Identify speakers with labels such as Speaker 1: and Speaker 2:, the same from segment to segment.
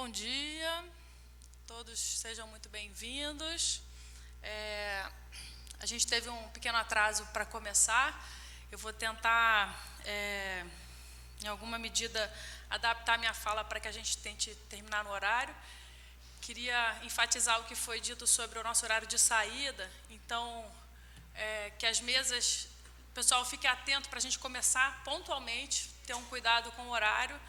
Speaker 1: Bom dia, todos sejam muito bem-vindos. A gente teve um pequeno atraso para começar. Eu vou tentar, em alguma medida, adaptar minha fala para que a gente tente terminar no horário. Queria enfatizar o que foi dito sobre o nosso horário de saída. Então, que as mesas, o pessoal fique atento para a gente começar pontualmente, ter um cuidado com o horário.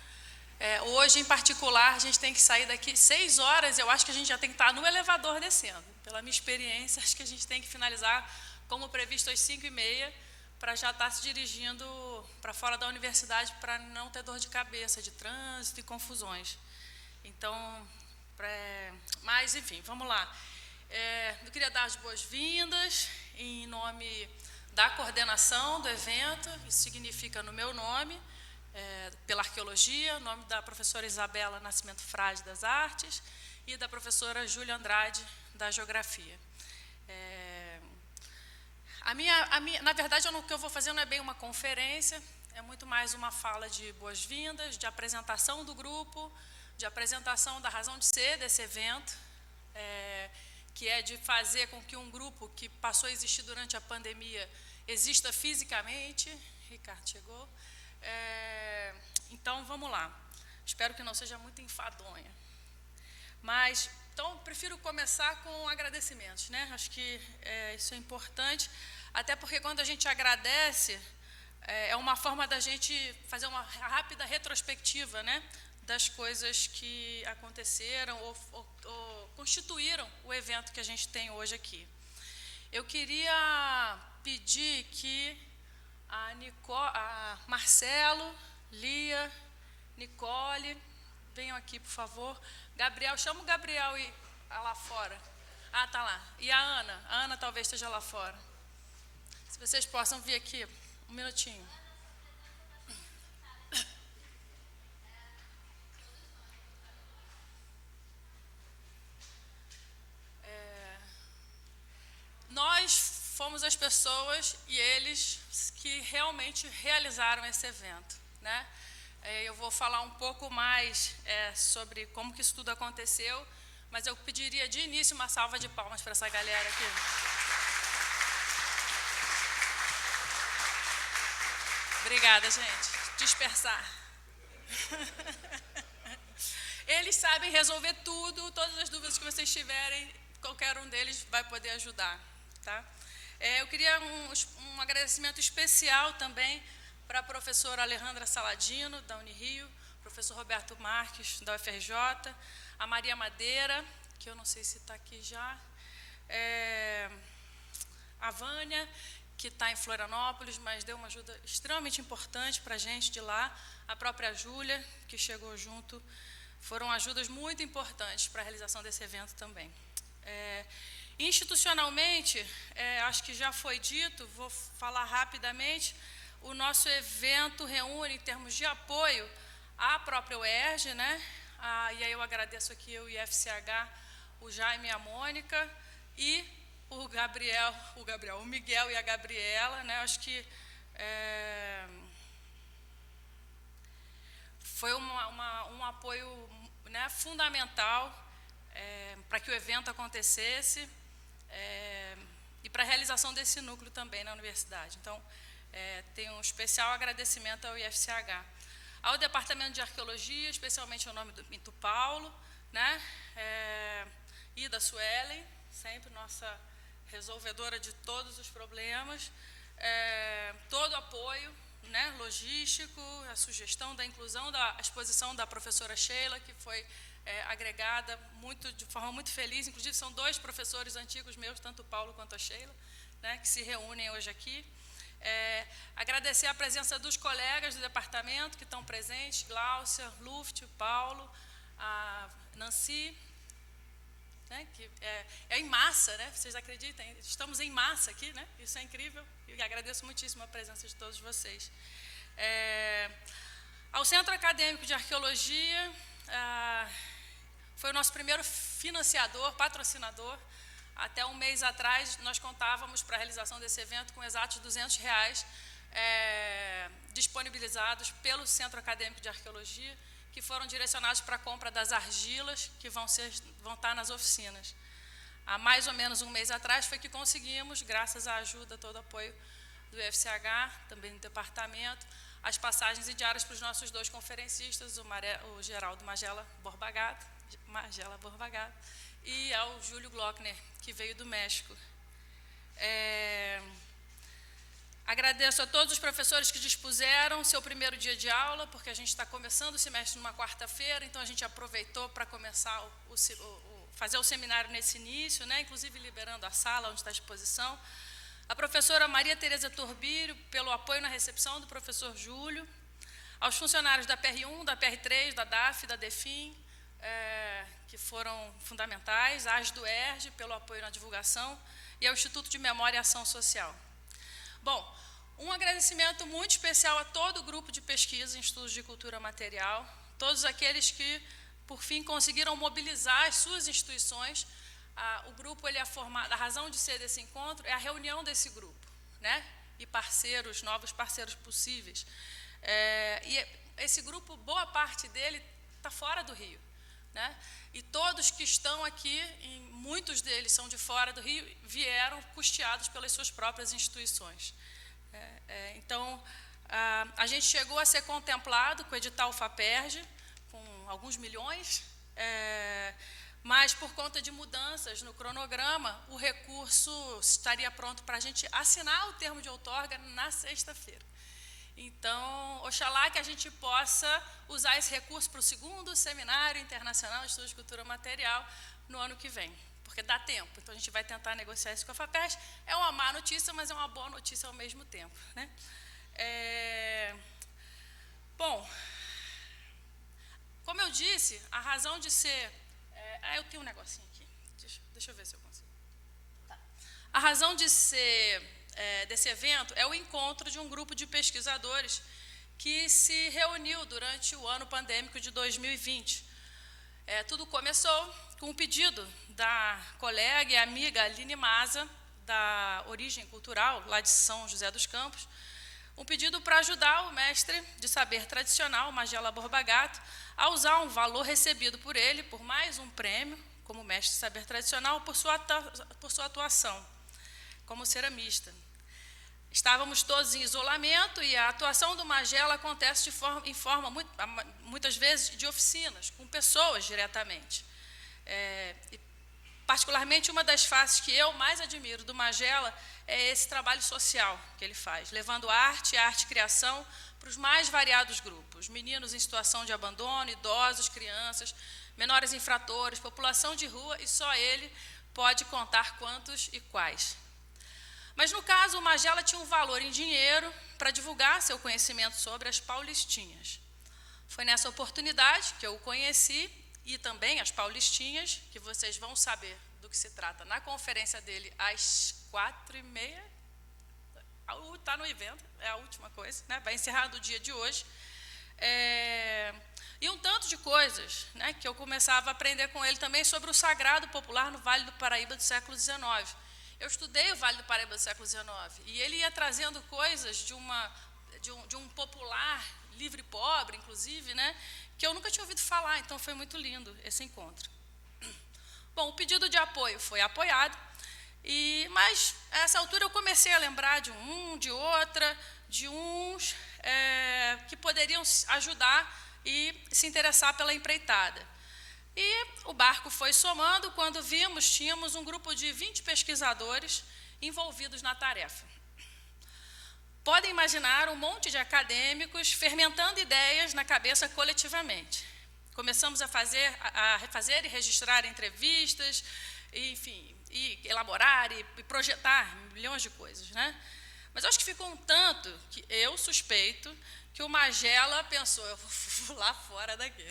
Speaker 1: Hoje, em particular, a gente tem que sair daqui 6 horas, eu acho que a gente já tem que estar no elevador descendo. Pela minha experiência, acho que a gente tem que finalizar como previsto às 5h30, para já estar se dirigindo para fora da universidade, para não ter dor de cabeça, de trânsito e confusões. Então, mas, enfim, vamos lá. Eu queria dar as boas-vindas em nome da coordenação do evento, isso significa no meu nome, pela arqueologia, o nome da professora Isabela Nascimento Frade das Artes e da professora Júlia Andrade da Geografia. Na verdade, o que eu vou fazer não é bem uma conferência, é muito mais uma fala de boas-vindas, de apresentação do grupo, de apresentação da razão de ser desse evento, que é de fazer com que um grupo que passou a existir durante a pandemia exista fisicamente. Ricardo chegou. Então, vamos lá. Espero que não seja muito enfadonha. Mas, então, prefiro começar com agradecimentos, né? Acho que isso é importante, até porque quando a gente agradece, é uma forma da gente fazer uma rápida retrospectiva, né? Das coisas que aconteceram ou constituíram o evento que a gente tem hoje aqui. Eu queria pedir que a Marcelo, Lia, Nicole, venham aqui, por favor. Gabriel, chama o Gabriel e lá fora. Ah, tá lá. E a Ana talvez esteja lá fora. Se vocês possam vir aqui, um minutinho. Nós fomos as pessoas e eles que realmente realizaram esse evento, né? Eu vou falar um pouco mais sobre como que isso tudo aconteceu, mas eu pediria de início uma salva de palmas para essa galera aqui. Obrigada, gente. Dispersar. Eles sabem resolver tudo, todas as dúvidas que vocês tiverem, qualquer um deles vai poder ajudar, tá? Eu queria um agradecimento especial também para a professora Alejandra Saladino, da Unirio, professor Roberto Marques, da UFRJ, a Maria Madeira, que eu não sei se está aqui já, a Vânia, que está em Florianópolis, mas deu uma ajuda extremamente importante para a gente de lá, a própria Júlia, que chegou junto, foram ajudas muito importantes para a realização desse evento também. Institucionalmente, acho que já foi dito, vou falar rapidamente, o nosso evento reúne, em termos de apoio, à própria UERJ, né? E aí eu agradeço aqui o IFCH, o Jaime e a Mônica, e o Miguel e a Gabriela, né? Acho que foi um apoio, né, fundamental para que o evento acontecesse e para a realização desse núcleo também na universidade. Então, tenho um especial agradecimento ao IFCH. Ao Departamento de Arqueologia, especialmente ao nome do Pinto Paulo, né, e da Suelen, sempre nossa resolvedora de todos os problemas, todo o apoio, né, logístico, a sugestão da inclusão da exposição da professora Sheila, que foi agregada de forma muito feliz, inclusive são 2 professores antigos meus, tanto o Paulo quanto a Sheila, né, que se reúnem hoje aqui. Agradecer a presença dos colegas do departamento que estão presentes, Gláucia, Luft, Paulo, a Nancy, né, que é em massa, né, vocês acreditam? Estamos em massa aqui, né, isso é incrível, e agradeço muitíssimo a presença de todos vocês. Ao Centro Acadêmico de Arqueologia, foi o nosso primeiro financiador, patrocinador. Até um mês atrás, nós contávamos para a realização desse evento com exatos R$200 disponibilizados pelo Centro Acadêmico de Arqueologia. que foram direcionados para a compra das argilas que vão estar nas oficinas. Há mais ou menos um mês atrás foi que conseguimos, graças à ajuda, todo o apoio do FCH, também do departamento, as passagens e diárias para os nossos 2 conferencistas, o Geraldo Magela Borbagato, e ao Júlio Glockner, que veio do México. Agradeço a todos os professores que dispuseram seu primeiro dia de aula, porque a gente está começando o semestre numa quarta-feira, então a gente aproveitou para começar fazer o seminário nesse início, né, inclusive liberando a sala onde está à disposição. A professora Maria Tereza Torbírio, pelo apoio na recepção do professor Júlio, aos funcionários da PR1, da PR3, da DAF, da DEFIM, que foram fundamentais, às do ERJ, pelo apoio na divulgação, e ao Instituto de Memória e Ação Social. Bom, um agradecimento muito especial a todo o grupo de pesquisa em estudos de cultura material, todos aqueles que, por fim, conseguiram mobilizar as suas instituições. O grupo ele é formado, a razão de ser desse encontro é a reunião desse grupo, né? E parceiros, novos parceiros possíveis. E esse grupo, boa parte dele está fora do Rio, né? E todos que estão aqui, muitos deles são de fora do Rio, vieram custeados pelas suas próprias instituições. Então, a gente chegou a ser contemplado com o edital FAPERJ, com alguns milhões, mas, por conta de mudanças no cronograma, o recurso estaria pronto para a gente assinar o termo de outorga na sexta-feira. Então, oxalá que a gente possa usar esse recurso para o 2º Seminário Internacional de Estudos de Cultura Material no ano que vem, porque dá tempo. Então, a gente vai tentar negociar isso com a FAPERJ. É uma má notícia, mas é uma boa notícia ao mesmo tempo, né? Bom, como eu disse, a razão de ser... eu tenho um negocinho aqui. Deixa eu ver se eu consigo. Tá. A razão de ser desse evento é o encontro de um grupo de pesquisadores que se reuniu durante o ano pandêmico de 2020. Tudo começou com um pedido da colega e amiga Aline Maza, da Origem Cultural, lá de São José dos Campos, um pedido para ajudar o mestre de saber tradicional, Magela Borbagato, a usar um valor recebido por ele, por mais um prêmio, como mestre de saber tradicional, por sua atuação como ceramista. Estávamos todos em isolamento e a atuação do Magela acontece muitas vezes, de oficinas, com pessoas diretamente. E, particularmente, uma das faces que eu mais admiro do Magela é esse trabalho social que ele faz, levando arte e criação para os mais variados grupos, meninos em situação de abandono, idosos, crianças, menores infratores, população de rua, e só ele pode contar quantos e quais. Mas, no caso, o Magela tinha um valor em dinheiro para divulgar seu conhecimento sobre as paulistinhas. Foi nessa oportunidade que eu o conheci, e também as paulistinhas, que vocês vão saber do que se trata na conferência dele às 4h30. Está no evento, é a última coisa, né? Vai encerrar do dia de hoje. E um tanto de coisas, né, que eu começava a aprender com ele também sobre o sagrado popular no Vale do Paraíba do século XIX. Eu estudei o Vale do Paraíba do século XIX, e ele ia trazendo coisas de um popular livre e pobre, inclusive, né, que eu nunca tinha ouvido falar, então foi muito lindo esse encontro. Bom, o pedido de apoio foi apoiado, mas a essa altura eu comecei a lembrar de outra, de uns que poderiam ajudar e se interessar pela empreitada. E o barco foi somando, quando vimos, tínhamos um grupo de 20 pesquisadores envolvidos na tarefa. Podem imaginar um monte de acadêmicos fermentando ideias na cabeça coletivamente. Começamos a refazer e registrar entrevistas, enfim, e elaborar e projetar milhões de coisas, né? Mas acho que ficou um tanto que eu suspeito que o Magela pensou, eu vou lá fora daqui.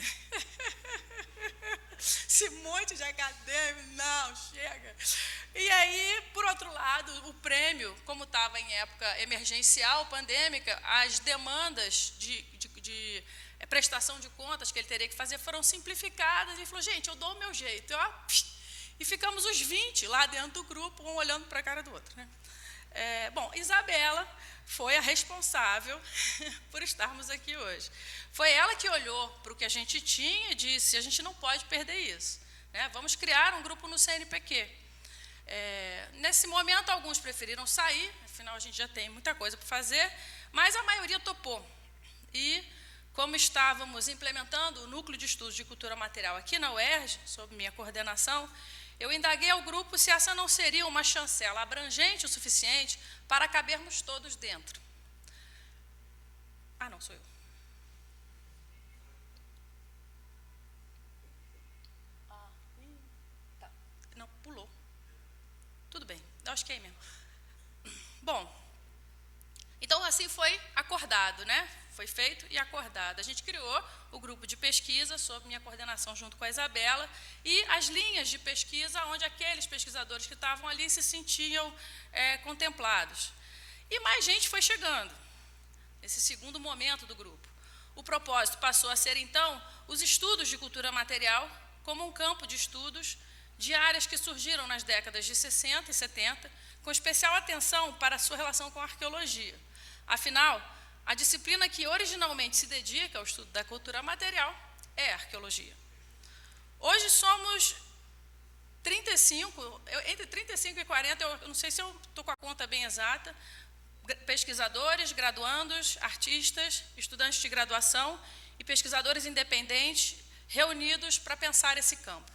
Speaker 1: Esse monte de acadêmico, não, chega. E aí, por outro lado, o prêmio, como estava em época emergencial, pandêmica, as demandas de prestação de contas que ele teria que fazer foram simplificadas, e falou, gente, eu dou o meu jeito. E ficamos os 20 lá dentro do grupo, um olhando para a cara do outro, né? Bom, Isabela foi a responsável por estarmos aqui hoje. Foi ela que olhou para o que a gente tinha e disse, a gente não pode perder isso, né? Vamos criar um grupo no CNPq. Nesse momento, alguns preferiram sair, afinal, a gente já tem muita coisa para fazer, mas a maioria topou. E, como estávamos implementando o Núcleo de Estudos de Cultura Material aqui na UERJ, sob minha coordenação, eu indaguei ao grupo se essa não seria uma chancela abrangente o suficiente para cabermos todos dentro. Ah, não, sou eu. Tá. Não, pulou. Tudo bem, acho que é aí mesmo. Bom, então assim foi acordado, né? Foi feito e acordado. A gente criou o grupo de pesquisa sob minha coordenação junto com a Isabela e as linhas de pesquisa onde aqueles pesquisadores que estavam ali se sentiam contemplados. E mais gente foi chegando nesse segundo momento do grupo. O propósito passou a ser, então, os estudos de cultura material como um campo de estudos de áreas que surgiram nas décadas de 60 e 70, com especial atenção para a sua relação com a arqueologia. Afinal, a disciplina que originalmente se dedica ao estudo da cultura material é a arqueologia. Hoje somos 35, entre 35 e 40, eu não sei se eu estou com a conta bem exata, pesquisadores, graduandos, artistas, estudantes de graduação e pesquisadores independentes reunidos para pensar esse campo.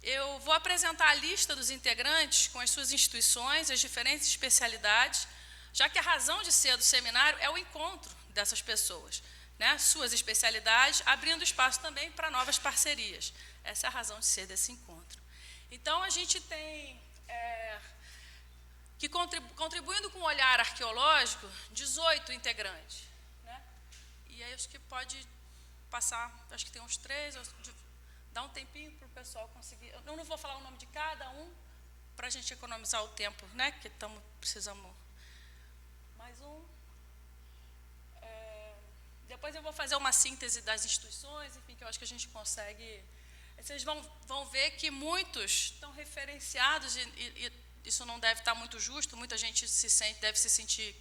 Speaker 1: Eu vou apresentar a lista dos integrantes com as suas instituições, as diferentes especialidades, já que a razão de ser do seminário é o encontro dessas pessoas, né? Suas especialidades, abrindo espaço também para novas parcerias. Essa é a razão de ser desse encontro. Então, a gente tem, que contribuindo com o olhar arqueológico, 18 integrantes, né? E aí acho que pode passar, acho que tem uns 3, dá um tempinho para o pessoal conseguir. Eu não vou falar o nome de cada um, para a gente economizar o tempo, né? Que precisamos. Mais um. Depois eu vou fazer uma síntese das instituições, enfim, que eu acho que a gente consegue. Vocês vão ver que muitos estão referenciados, e isso não deve estar muito justo, muita gente deve se sentir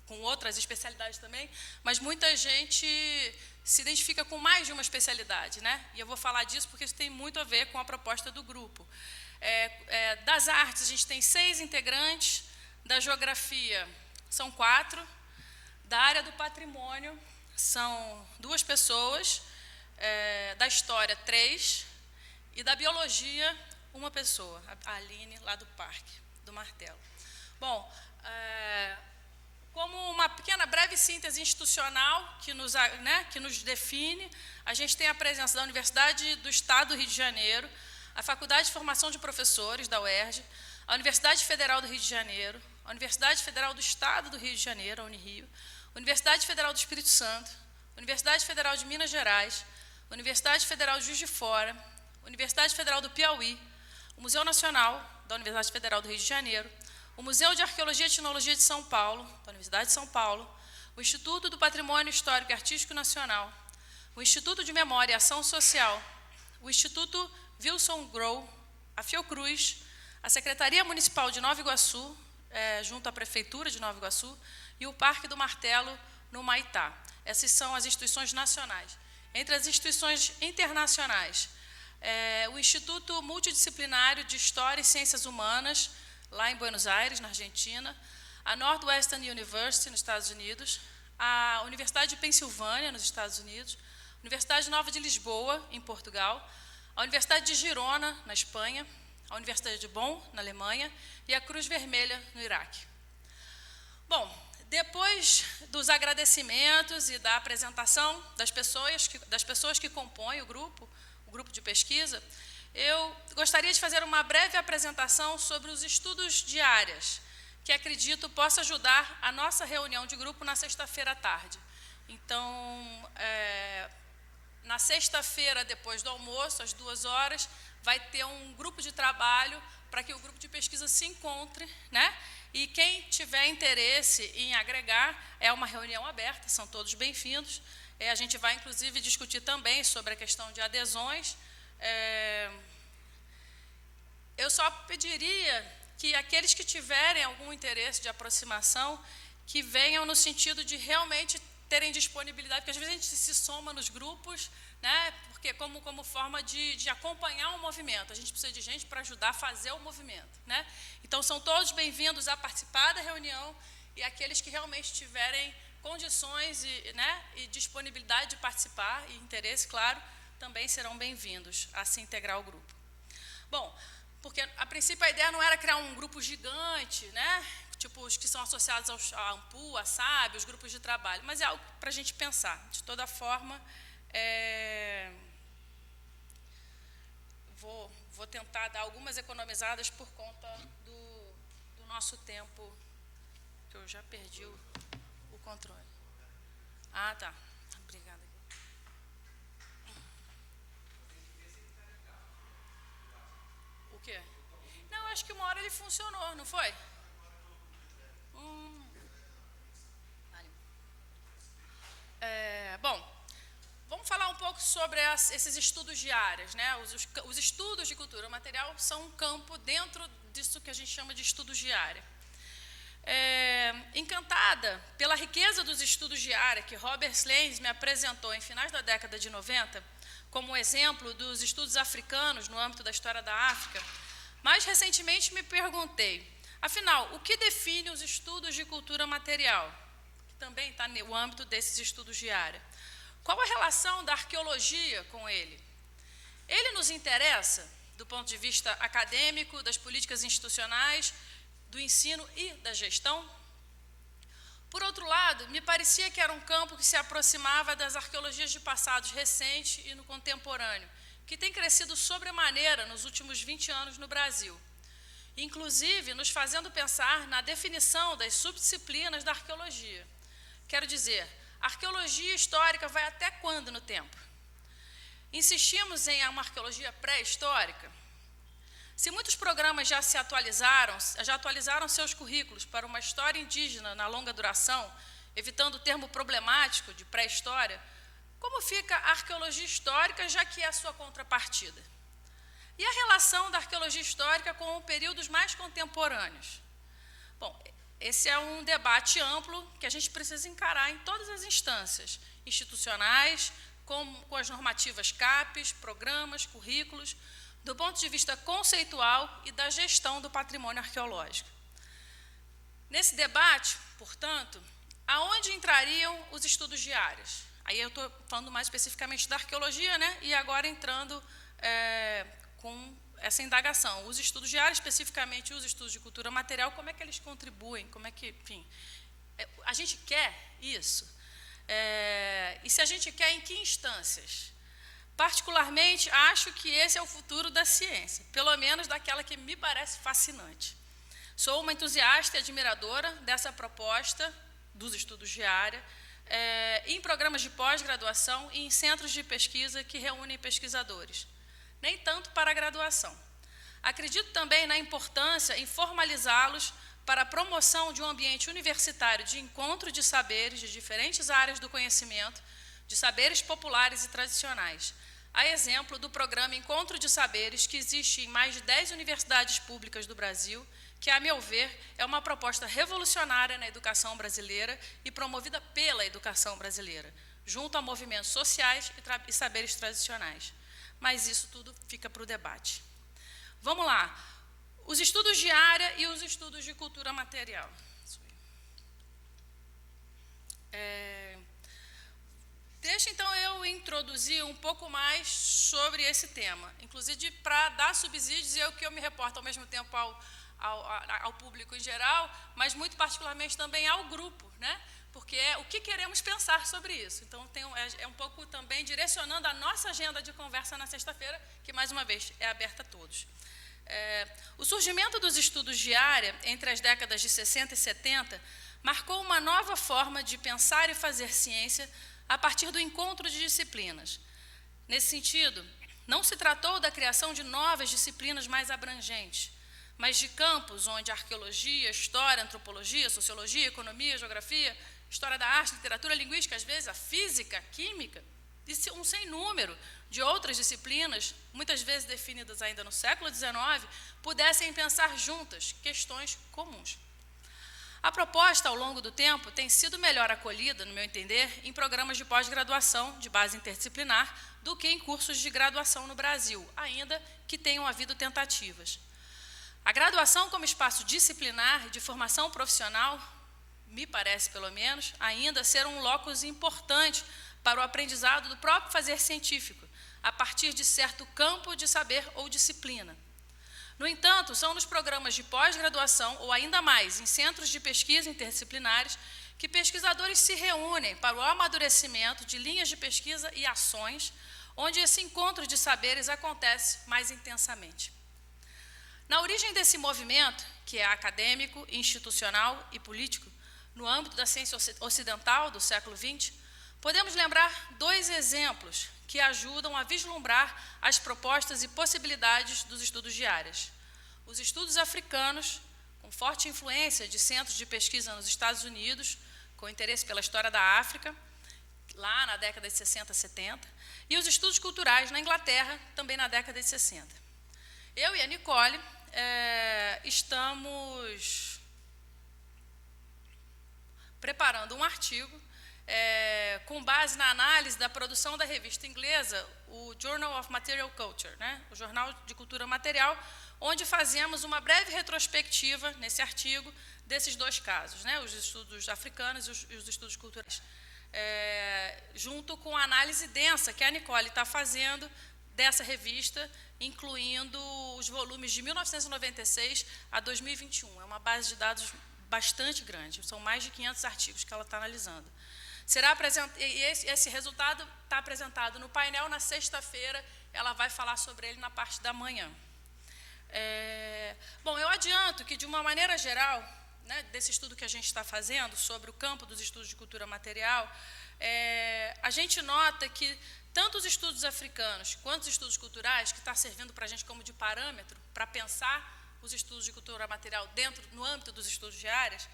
Speaker 1: com outras especialidades também, mas muita gente se identifica com mais de uma especialidade, né? E eu vou falar disso porque isso tem muito a ver com a proposta do grupo. Das artes, a gente tem 6 integrantes, da geografia são 4, da área do patrimônio são 2 pessoas, da história 3, e da biologia 1 pessoa, a Aline, lá do Parque, do Martelo. Bom, como uma pequena breve síntese institucional que nos define, a gente tem a presença da Universidade do Estado do Rio de Janeiro, a Faculdade de Formação de Professores da UERJ, a Universidade Federal do Rio de Janeiro, a Universidade Federal do Estado do Rio de Janeiro, a Unirio, Universidade Federal do Espírito Santo, Universidade Federal de Minas Gerais, Universidade Federal de Juiz de Fora, Universidade Federal do Piauí, o Museu Nacional da Universidade Federal do Rio de Janeiro, o Museu de Arqueologia e Etnologia de São Paulo, da Universidade de São Paulo, o Instituto do Patrimônio Histórico e Artístico Nacional, o Instituto de Memória e Ação Social, o Instituto Wilson Grow, a Fiocruz, a Secretaria Municipal de Nova Iguaçu, junto à Prefeitura de Nova Iguaçu, e o Parque do Martelo, no Maitá. Essas são as instituições nacionais. Entre as instituições internacionais, o Instituto Multidisciplinário de História e Ciências Humanas, lá em Buenos Aires, na Argentina, a Northwestern University, nos Estados Unidos, a Universidade de Pensilvânia, nos Estados Unidos, a Universidade Nova de Lisboa, em Portugal, a Universidade de Girona, na Espanha, a Universidade de Bonn, na Alemanha, e a Cruz Vermelha, no Iraque. Bom, depois dos agradecimentos e da apresentação das pessoas que compõem o grupo de pesquisa, eu gostaria de fazer uma breve apresentação sobre os estudos de áreas, que acredito possa ajudar a nossa reunião de grupo na sexta-feira à tarde. Então, na sexta-feira, depois do almoço, às 2 horas, vai ter um grupo de trabalho para que o grupo de pesquisa se encontre, né? E quem tiver interesse em agregar, é uma reunião aberta, são todos bem-vindos. A gente vai, inclusive, discutir também sobre a questão de adesões. Eu só pediria que aqueles que tiverem algum interesse de aproximação, que venham no sentido de realmente terem disponibilidade, porque às vezes a gente se soma nos grupos, né, porque como forma de acompanhar o movimento, a gente precisa de gente para ajudar a fazer o movimento, né? Então, são todos bem-vindos a participar da reunião, e aqueles que realmente tiverem condições e disponibilidade de participar, e interesse, claro, também serão bem-vindos a se integrar ao grupo. Bom, porque a princípio a ideia não era criar um grupo gigante, né? Tipo os que são associados à AMPU, à SAB, os grupos de trabalho, mas é algo para a gente pensar. De toda forma, vou tentar dar algumas economizadas por conta do nosso tempo, que eu já perdi o controle. Ah, tá. Obrigada. O quê? Não, acho que uma hora ele funcionou, não foi? Bom, vamos falar um pouco sobre esses estudos de áreas, né? Os estudos de cultura material são um campo dentro disso que a gente chama de estudos de área. Encantada pela riqueza dos estudos de área que Robert Slanes me apresentou em finais da década de 90, como exemplo dos estudos africanos no âmbito da história da África, mais recentemente me perguntei, afinal, o que define os estudos de cultura material? Que também está no âmbito desses estudos de área. Qual a relação da arqueologia com ele? Ele nos interessa do ponto de vista acadêmico, das políticas institucionais, do ensino e da gestão? Por outro lado, me parecia que era um campo que se aproximava das arqueologias de passados recente e no contemporâneo, que tem crescido sobremaneira nos últimos 20 anos no Brasil, inclusive nos fazendo pensar na definição das subdisciplinas da arqueologia. Quero dizer, a arqueologia histórica vai até quando no tempo? Insistimos em uma arqueologia pré-histórica? Se muitos programas já atualizaram seus currículos para uma história indígena na longa duração, evitando o termo problemático de pré-história, como fica a arqueologia histórica, já que é a sua contrapartida? E a relação da arqueologia histórica com períodos mais contemporâneos? Bom, esse é um debate amplo que a gente precisa encarar em todas as instâncias institucionais, com as normativas CAPES, programas, currículos, do ponto de vista conceitual e da gestão do patrimônio arqueológico. Nesse debate, portanto, aonde entrariam os estudos de áreas? Aí eu estou falando mais especificamente da arqueologia, né? E agora entrando com essa indagação. Os estudos de área, especificamente os estudos de cultura material, como é que eles contribuem? Como é que, enfim, a gente quer isso? E se a gente quer, em que instâncias? Particularmente, acho que esse é o futuro da ciência, pelo menos daquela que me parece fascinante. Sou uma entusiasta e admiradora dessa proposta dos estudos de área, em programas de pós-graduação e em centros de pesquisa que reúnem pesquisadores, nem tanto para a graduação. Acredito também na importância em formalizá-los para a promoção de um ambiente universitário de encontro de saberes de diferentes áreas do conhecimento, de saberes populares e tradicionais, a exemplo do programa Encontro de Saberes, que existe em mais de 10 universidades públicas do Brasil, que, a meu ver, é uma proposta revolucionária na educação brasileira e promovida pela educação brasileira, junto a movimentos sociais e saberes tradicionais. Mas isso tudo fica para o debate. Vamos lá. Os estudos de área e os estudos de cultura material. Deixa, então, eu introduzir um pouco mais sobre esse tema, inclusive para dar subsídios, e é o que eu me reporto ao mesmo tempo ao público em geral, mas muito particularmente também ao grupo, né? Porque é o que queremos pensar sobre isso. Então, é um pouco também direcionando a nossa agenda de conversa na sexta-feira, que, mais uma vez, é aberta a todos. O surgimento dos estudos de área entre as décadas de 60 e 70 marcou uma nova forma de pensar e fazer ciência a partir do encontro de disciplinas. Nesse sentido, não se tratou da criação de novas disciplinas mais abrangentes, mas de campos onde a arqueologia, história, antropologia, sociologia, economia, geografia, história da arte, literatura, linguística, às vezes a física, a química, e um sem número de outras disciplinas, muitas vezes definidas ainda no século XIX, pudessem pensar juntas questões comuns. A proposta, ao longo do tempo, tem sido melhor acolhida, no meu entender, em programas de pós-graduação de base interdisciplinar do que em cursos de graduação no Brasil, ainda que tenham havido tentativas. A graduação como espaço disciplinar de formação profissional, me parece, pelo menos, ainda ser um locus importante para o aprendizado do próprio fazer científico, a partir de certo campo de saber ou disciplina. No entanto, são nos programas de pós-graduação, ou ainda mais, em centros de pesquisa interdisciplinares, que pesquisadores se reúnem para o amadurecimento de linhas de pesquisa e ações, onde esse encontro de saberes acontece mais intensamente. Na origem desse movimento, que é acadêmico, institucional e político, no âmbito da ciência ocidental do século XX, podemos lembrar 2 exemplos que ajudam a vislumbrar as propostas e possibilidades dos estudos de áreas. Os estudos africanos, com forte influência de centros de pesquisa nos Estados Unidos, com interesse pela história da África, lá na década de 60, 70, e os estudos culturais na Inglaterra, também na década de 60. Eu e a Nicole estamos preparando um artigo com base na análise da produção da revista inglesa, o Journal of Material Culture, né? O Jornal de Cultura Material, onde fazemos uma breve retrospectiva, nesse artigo, desses 2 casos, né? Os estudos africanos e os estudos culturais, junto com a análise densa que a Nicole está fazendo dessa revista, incluindo os volumes de 1996 a 2021. É uma base de dados bastante grande, são mais de 500 artigos que ela está analisando. Esse resultado está apresentado no painel na sexta-feira, ela vai falar sobre ele na parte da manhã. Bom, eu adianto que, de uma maneira geral, né, desse estudo que a gente está fazendo sobre o campo dos estudos de cultura material, a gente nota que tanto os estudos africanos quanto os estudos culturais, que está servindo para a gente como de parâmetro para pensar os estudos de cultura material no âmbito dos estudos de áreas,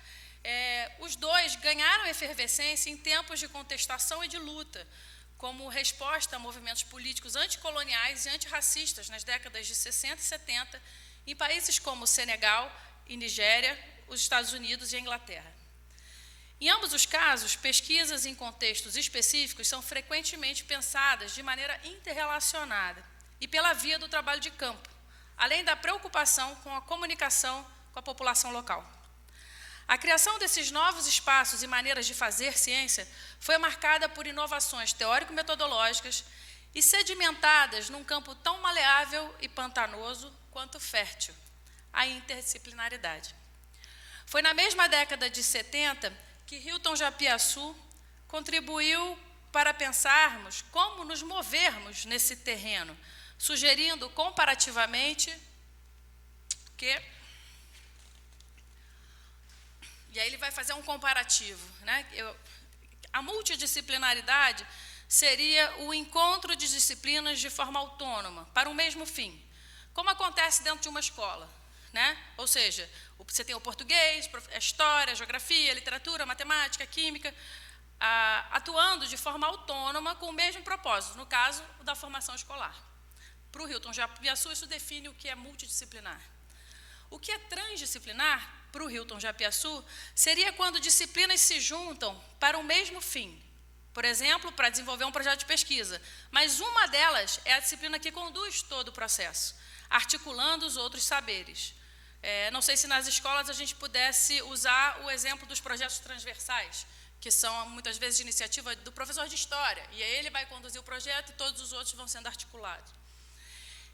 Speaker 1: os 2 ganharam efervescência em tempos de contestação e de luta, como resposta a movimentos políticos anticoloniais e antirracistas nas décadas de 60 e 70, em países como Senegal e Nigéria, os Estados Unidos e a Inglaterra. Em ambos os casos, pesquisas em contextos específicos são frequentemente pensadas de maneira interrelacionada e pela via do trabalho de campo, além da preocupação com a comunicação com a população local. A criação desses novos espaços e maneiras de fazer ciência foi marcada por inovações teórico-metodológicas e sedimentadas num campo tão maleável e pantanoso quanto fértil, a interdisciplinaridade. Foi na mesma década de 70 que Hilton Japiaçu contribuiu para pensarmos como nos movermos nesse terreno, sugerindo comparativamente que... E aí ele vai fazer um comparativo, né? A multidisciplinaridade seria o encontro de disciplinas de forma autônoma, para o mesmo fim, como acontece dentro de uma escola, né? Ou seja, você tem o português, a história, a geografia, a literatura, a matemática, a química, atuando de forma autônoma com o mesmo propósito, no caso, o da formação escolar. Para o Hilton Japiaçu, isso define o que é multidisciplinar. O que é transdisciplinar, para o Hilton Japiaçu, seria quando disciplinas se juntam para o mesmo fim. Por exemplo, para desenvolver um projeto de pesquisa. Mas uma delas é a disciplina que conduz todo o processo, articulando os outros saberes. Não sei se nas escolas a gente pudesse usar o exemplo dos projetos transversais, que são, muitas vezes, de iniciativa do professor de História. E aí ele vai conduzir o projeto e todos os outros vão sendo articulados.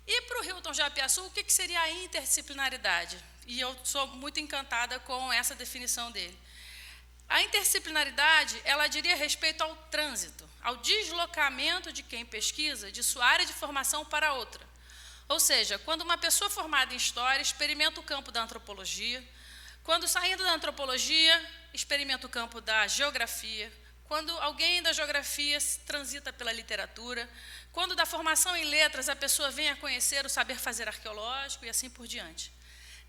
Speaker 1: E para o Hilton Japiaçu, o que seria a interdisciplinaridade? E eu sou muito encantada com essa definição dele. A interdisciplinaridade, ela diria respeito ao trânsito, ao deslocamento de quem pesquisa de sua área de formação para outra. Ou seja, quando uma pessoa formada em História experimenta o campo da antropologia, quando saindo da antropologia, experimenta o campo da geografia, quando alguém da geografia transita pela literatura, quando da formação em letras a pessoa vem a conhecer o saber fazer arqueológico e assim por diante.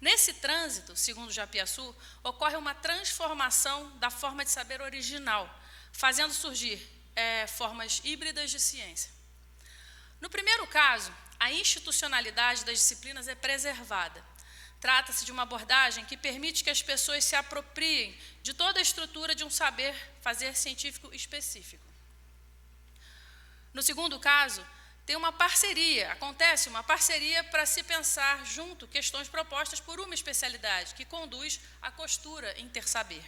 Speaker 1: Nesse trânsito, segundo Japiaçu, ocorre uma transformação da forma de saber original, fazendo surgir formas híbridas de ciência. No primeiro caso, a institucionalidade das disciplinas é preservada. Trata-se de uma abordagem que permite que as pessoas se apropriem de toda a estrutura de um saber fazer científico específico. No segundo caso, acontece uma parceria para se pensar junto questões propostas por uma especialidade, que conduz à costura intersaber.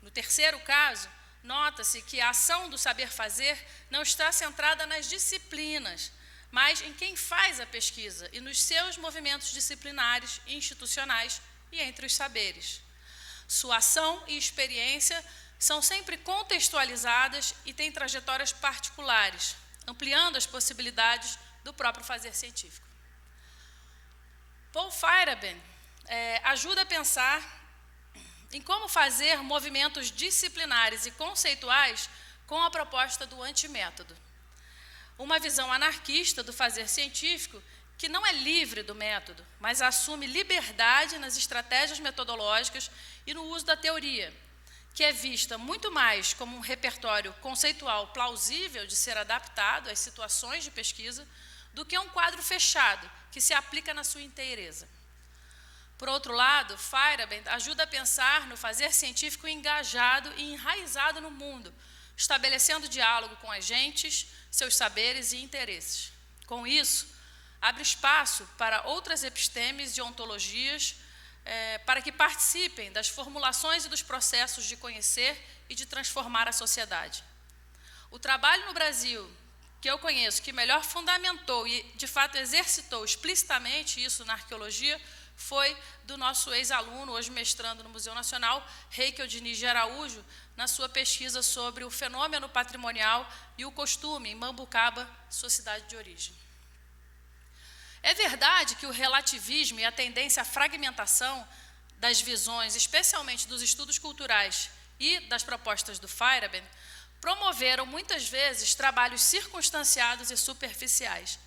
Speaker 1: No terceiro caso, nota-se que a ação do saber fazer não está centrada nas disciplinas, mas em quem faz a pesquisa e nos seus movimentos disciplinares e institucionais e entre os saberes. Sua ação e experiência são sempre contextualizadas e têm trajetórias particulares, ampliando as possibilidades do próprio fazer científico. Paul Feyerabend ajuda a pensar em como fazer movimentos disciplinares e conceituais com a proposta do antimétodo. Uma visão anarquista do fazer científico que não é livre do método, mas assume liberdade nas estratégias metodológicas e no uso da teoria, que é vista muito mais como um repertório conceitual plausível de ser adaptado às situações de pesquisa do que um quadro fechado que se aplica na sua inteireza. Por outro lado, Feyerabend ajuda a pensar no fazer científico engajado e enraizado no mundo, estabelecendo diálogo com agentes, seus saberes e interesses. Com isso, abre espaço para outras epistemes e ontologias para que participem das formulações e dos processos de conhecer e de transformar a sociedade. O trabalho no Brasil, que eu conheço, que melhor fundamentou e, de fato, exercitou explicitamente isso na arqueologia, foi do nosso ex-aluno, hoje mestrando no Museu Nacional, Heikel Diniz de Araújo, na sua pesquisa sobre o fenômeno patrimonial e o costume em Mambucaba, sua cidade de origem. É verdade que o relativismo e a tendência à fragmentação das visões, especialmente dos estudos culturais e das propostas do Feyerabend, promoveram muitas vezes trabalhos circunstanciados e superficiais,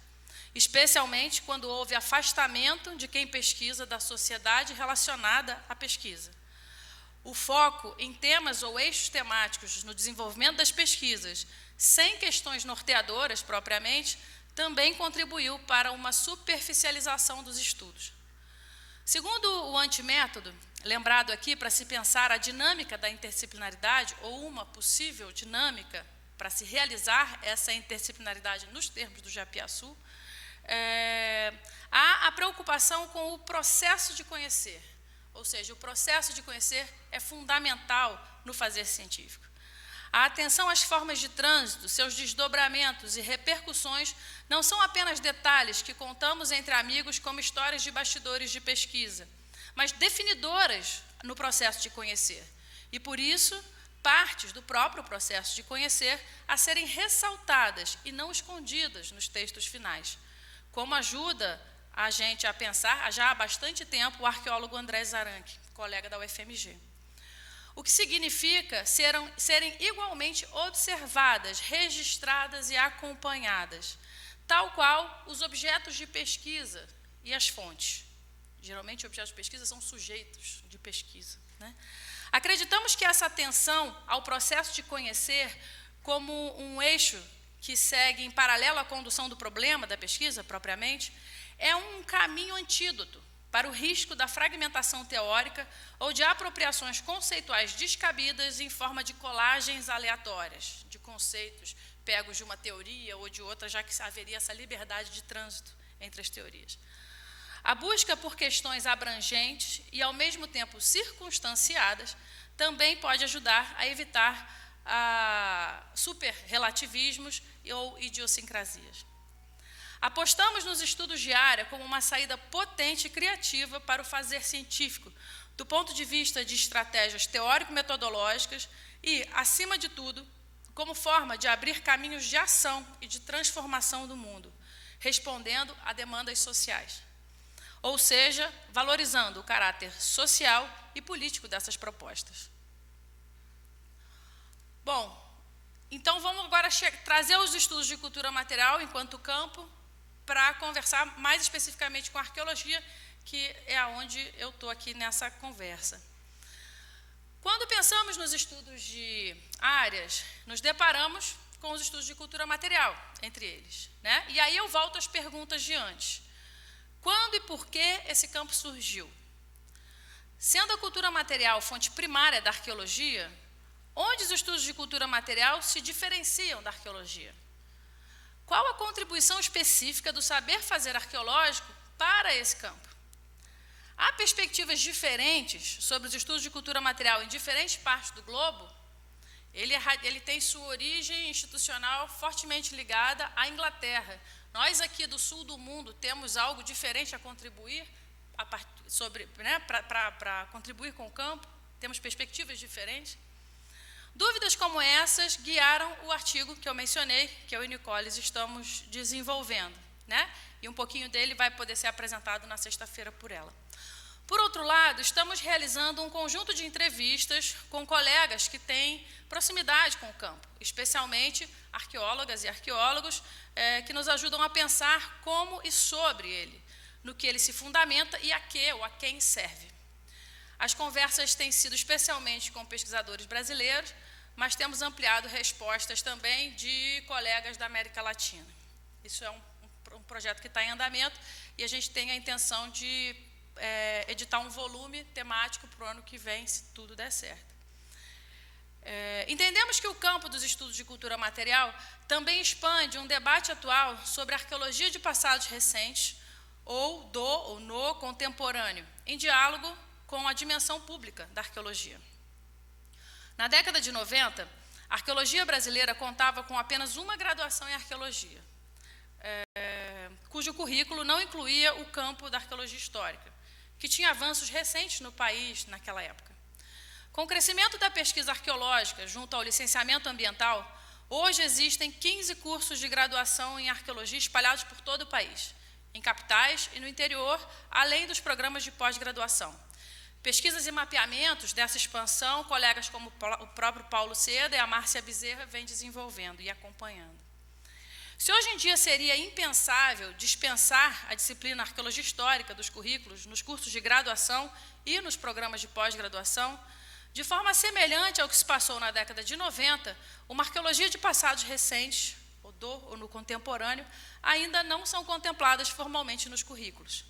Speaker 1: especialmente quando houve afastamento de quem pesquisa da sociedade relacionada à pesquisa. O foco em temas ou eixos temáticos no desenvolvimento das pesquisas, sem questões norteadoras propriamente, também contribuiu para uma superficialização dos estudos. Segundo o antimétodo, lembrado aqui para se pensar a dinâmica da interdisciplinaridade, ou uma possível dinâmica para se realizar essa interdisciplinaridade nos termos do Japiaçu, há a preocupação com o processo de conhecer, ou seja, o processo de conhecer é fundamental no fazer científico. A atenção às formas de trânsito, seus desdobramentos e repercussões não são apenas detalhes que contamos entre amigos como histórias de bastidores de pesquisa, mas definidoras no processo de conhecer. E, por isso, partes do próprio processo de conhecer a serem ressaltadas e não escondidas nos textos finais, como ajuda a gente a pensar, já há bastante tempo, o arqueólogo André Zaranchi, colega da UFMG. O que significa serem igualmente observadas, registradas e acompanhadas, tal qual os objetos de pesquisa e as fontes. Geralmente, objetos de pesquisa são sujeitos de pesquisa, né? Acreditamos que essa atenção ao processo de conhecer como um eixo que segue em paralelo à condução do problema da pesquisa, propriamente, é um caminho antídoto para o risco da fragmentação teórica ou de apropriações conceituais descabidas em forma de colagens aleatórias, de conceitos pegos de uma teoria ou de outra, já que haveria essa liberdade de trânsito entre as teorias. A busca por questões abrangentes e, ao mesmo tempo, circunstanciadas, também pode ajudar a evitar superrelativismos ou idiosincrasias. Apostamos nos estudos de área como uma saída potente e criativa para o fazer científico, do ponto de vista de estratégias teórico-metodológicas e, acima de tudo, como forma de abrir caminhos de ação e de transformação do mundo, respondendo a demandas sociais. Ou seja, valorizando o caráter social e político dessas propostas. Bom, então vamos agora trazer os estudos de cultura material enquanto campo para conversar mais especificamente com a arqueologia, que é onde eu estou aqui nessa conversa. Quando pensamos nos estudos de áreas, nos deparamos com os estudos de cultura material, entre eles, né? E aí eu volto às perguntas de antes. Quando e por que esse campo surgiu? Sendo a cultura material fonte primária da arqueologia, onde os estudos de cultura material se diferenciam da arqueologia? Qual a contribuição específica do saber fazer arqueológico para esse campo? Há perspectivas diferentes sobre os estudos de cultura material em diferentes partes do globo? Ele tem sua origem institucional fortemente ligada à Inglaterra. Nós aqui do sul do mundo temos algo diferente a contribuir para contribuir com o campo? Temos perspectivas diferentes? Dúvidas como essas guiaram o artigo que eu mencionei, que eu e Nicoles estamos desenvolvendo, né? E um pouquinho dele vai poder ser apresentado na sexta-feira por ela. Por outro lado, estamos realizando um conjunto de entrevistas com colegas que têm proximidade com o campo, especialmente arqueólogas e arqueólogos que nos ajudam a pensar como e sobre ele, no que ele se fundamenta e a que ou a quem serve. As conversas têm sido especialmente com pesquisadores brasileiros, mas temos ampliado respostas também de colegas da América Latina. Isso é um projeto que está em andamento e a gente tem a intenção de editar um volume temático para o ano que vem, se tudo der certo. Entendemos que o campo dos estudos de cultura material também expande um debate atual sobre a arqueologia de passados recentes ou no contemporâneo, em diálogo com a dimensão pública da arqueologia. Na década de 90, a arqueologia brasileira contava com apenas uma graduação em arqueologia, cujo currículo não incluía o campo da arqueologia histórica, que tinha avanços recentes no país naquela época. Com o crescimento da pesquisa arqueológica junto ao licenciamento ambiental, hoje existem 15 cursos de graduação em arqueologia espalhados por todo o país, em capitais e no interior, além dos programas de pós-graduação. Pesquisas e mapeamentos dessa expansão, colegas como o próprio Paulo Seda e a Márcia Bezerra vêm desenvolvendo e acompanhando. Se hoje em dia seria impensável dispensar a disciplina Arqueologia Histórica dos currículos nos cursos de graduação e nos programas de pós-graduação, de forma semelhante ao que se passou na década de 90, uma arqueologia de passados recentes, ou no contemporâneo, ainda não são contempladas formalmente nos currículos.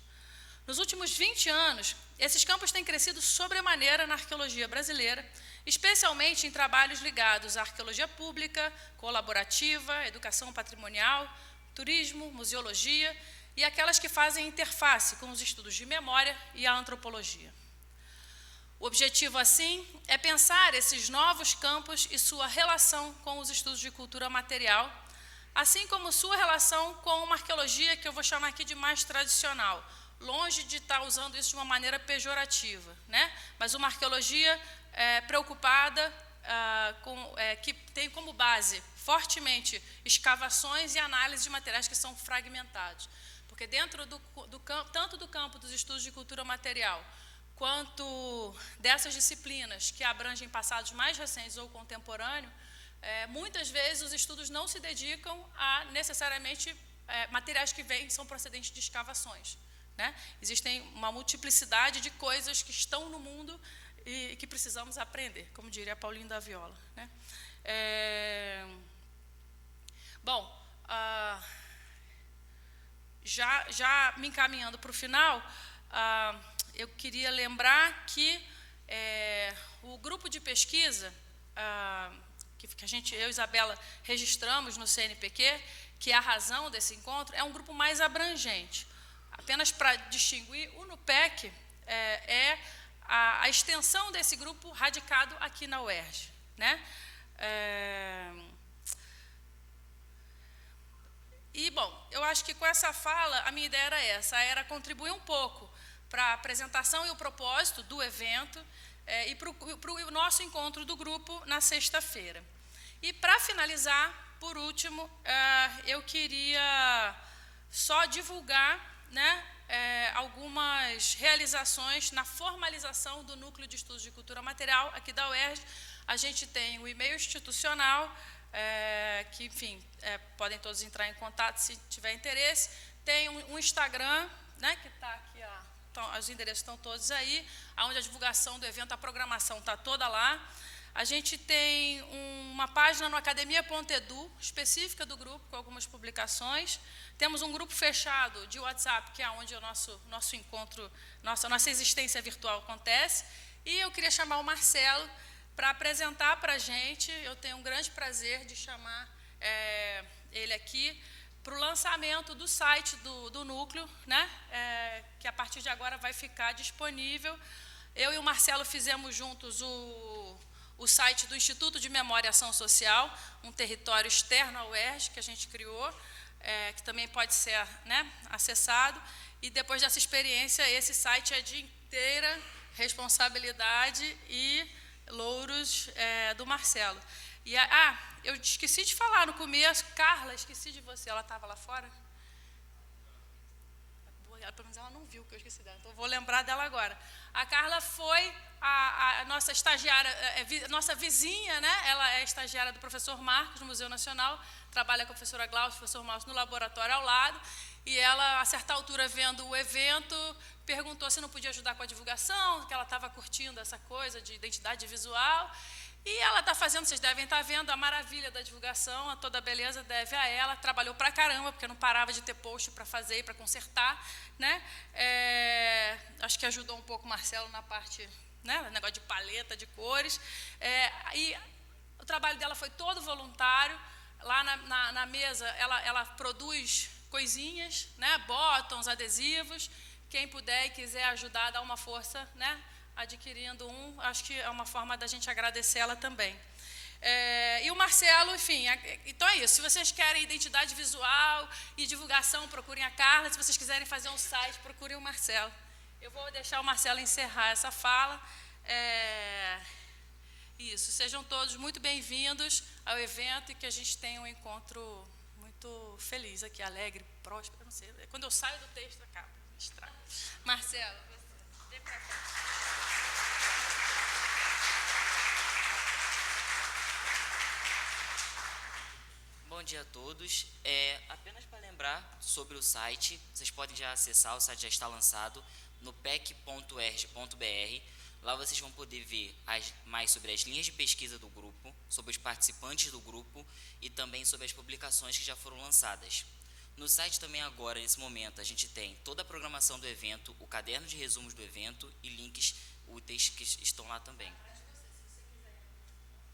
Speaker 1: Nos últimos 20 anos, esses campos têm crescido sobremaneira na arqueologia brasileira, especialmente em trabalhos ligados à arqueologia pública, colaborativa, educação patrimonial, turismo, museologia e aquelas que fazem interface com os estudos de memória e a antropologia. O objetivo, assim, é pensar esses novos campos e sua relação com os estudos de cultura material, assim como sua relação com uma arqueologia que eu vou chamar aqui de mais tradicional, longe de estar usando isso de uma maneira pejorativa, né? Mas uma arqueologia preocupada, que tem como base fortemente escavações e análise de materiais que são fragmentados. Porque dentro tanto do campo dos estudos de cultura material, quanto dessas disciplinas que abrangem passados mais recentes ou contemporâneos, muitas vezes os estudos não se dedicam a necessariamente materiais que são procedentes de escavações, né? Existem uma multiplicidade de coisas que estão no mundo e que precisamos aprender, como diria Paulinho da Viola, né? Bom, já me encaminhando para o final, eu queria lembrar que o grupo de pesquisa que eu e Isabela registramos no CNPq, que é a razão desse encontro, é um grupo mais abrangente. Apenas para distinguir, o NUPEC é a extensão desse grupo radicado aqui na UERJ, né? E, bom, eu acho que com essa fala, a minha ideia era contribuir um pouco para a apresentação e o propósito do evento e para o nosso encontro do grupo na sexta-feira. E, para finalizar, por último, eu queria só divulgar, né, algumas realizações na formalização do Núcleo de Estudos de Cultura Material aqui da UERJ. A gente tem o e-mail institucional, que, enfim, podem todos entrar em contato se tiver interesse. Tem um Instagram, né, que está aqui Então, os endereços estão todos aí, onde a divulgação do evento, a programação está toda lá. A gente tem uma página no academia.edu, específica do grupo, com algumas publicações. Temos um grupo fechado de WhatsApp, que é onde o nosso encontro, nossa existência virtual acontece. E eu queria chamar o Marcelo para apresentar para a gente. Eu tenho um grande prazer de chamar ele aqui para o lançamento do site do Núcleo, né? Que a partir de agora vai ficar disponível. Eu e o Marcelo fizemos juntos o site do Instituto de Memória e Ação Social, um território externo ao UERJ, que a gente criou, que também pode ser, né, acessado. E depois dessa experiência, esse site é de inteira responsabilidade e louros do Marcelo. E eu esqueci de falar no começo, Carla, esqueci de você, ela estava lá fora? Pelo menos ela não viu que eu esqueci dela, então eu vou lembrar dela agora. A Carla foi a nossa estagiária, nossa vizinha, né? Ela é estagiária do professor Marcos, no Museu Nacional, trabalha com a professora Glaucia, o professor Marcos, no laboratório ao lado, e ela, a certa altura, vendo o evento, perguntou se não podia ajudar com a divulgação, que ela estava curtindo essa coisa de identidade visual. E ela está fazendo, vocês devem estar vendo, a maravilha da divulgação, toda a beleza deve a ela. Trabalhou pra caramba, porque não parava de ter post para fazer e para consertar, né? Acho que ajudou um pouco o Marcelo na parte, né, negócio de paleta, de cores. E o trabalho dela foi todo voluntário. Lá na mesa, ela produz coisinhas, né, botões, adesivos. Quem puder e quiser ajudar, dá uma força, né? Adquirindo acho que é uma forma da gente agradecer ela também. E o Marcelo, enfim, então é isso. Se vocês querem identidade visual e divulgação, procurem a Carla. Se vocês quiserem fazer um site, procurem o Marcelo. Eu vou deixar o Marcelo encerrar essa fala. Isso, sejam todos muito bem-vindos ao evento e que a gente tenha um encontro muito feliz aqui, alegre, próspero, não sei. Quando eu saio do texto, acaba, estraga. Marcelo, você, vem para cá.
Speaker 2: Bom dia a todos. Apenas para lembrar sobre o site, vocês podem já acessar, o site já está lançado no pec.erj.br. Lá vocês vão poder ver mais sobre as linhas de pesquisa do grupo, sobre os participantes do grupo e também sobre as publicações que já foram lançadas. No site também agora, nesse momento, a gente tem toda a programação do evento, o caderno de resumos do evento e links úteis que estão lá também.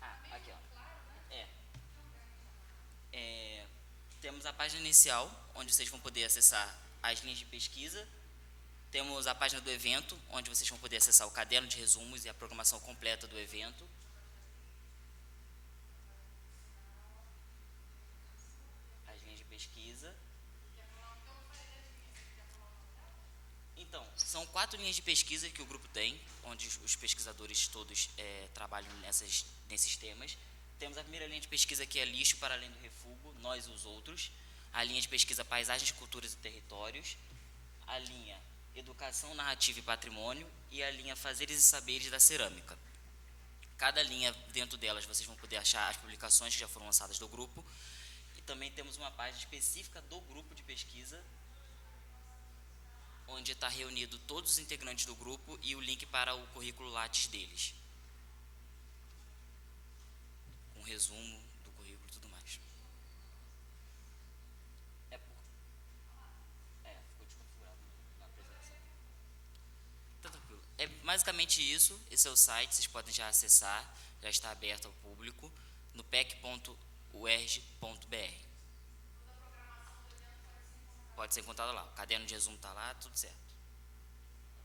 Speaker 2: Aqui, ó. Temos a página inicial, onde vocês vão poder acessar as linhas de pesquisa. Temos a página do evento, onde vocês vão poder acessar o caderno de resumos e a programação completa do evento. As linhas de pesquisa. Então, são 4 linhas de pesquisa que o grupo tem, onde os pesquisadores todos trabalham nesses temas. Temos a primeira linha de pesquisa, que é lixo para além do refúgio, nós e os outros. A linha de pesquisa paisagens, culturas e territórios. A linha educação, narrativa e patrimônio. E a linha fazeres e saberes da cerâmica. Cada linha, dentro delas, vocês vão poder achar as publicações que já foram lançadas do grupo. E também temos uma página específica do grupo de pesquisa, onde está reunido todos os integrantes do grupo e o link para o currículo Lattes deles. Um resumo do currículo e tudo mais. Ficou desconfigurado na apresentação. Tá tranquilo. É basicamente isso. Esse é o site, vocês podem já acessar, já está aberto ao público, no pec.urg.br. Pode ser encontrado lá. O caderno de resumo está lá, tudo certo.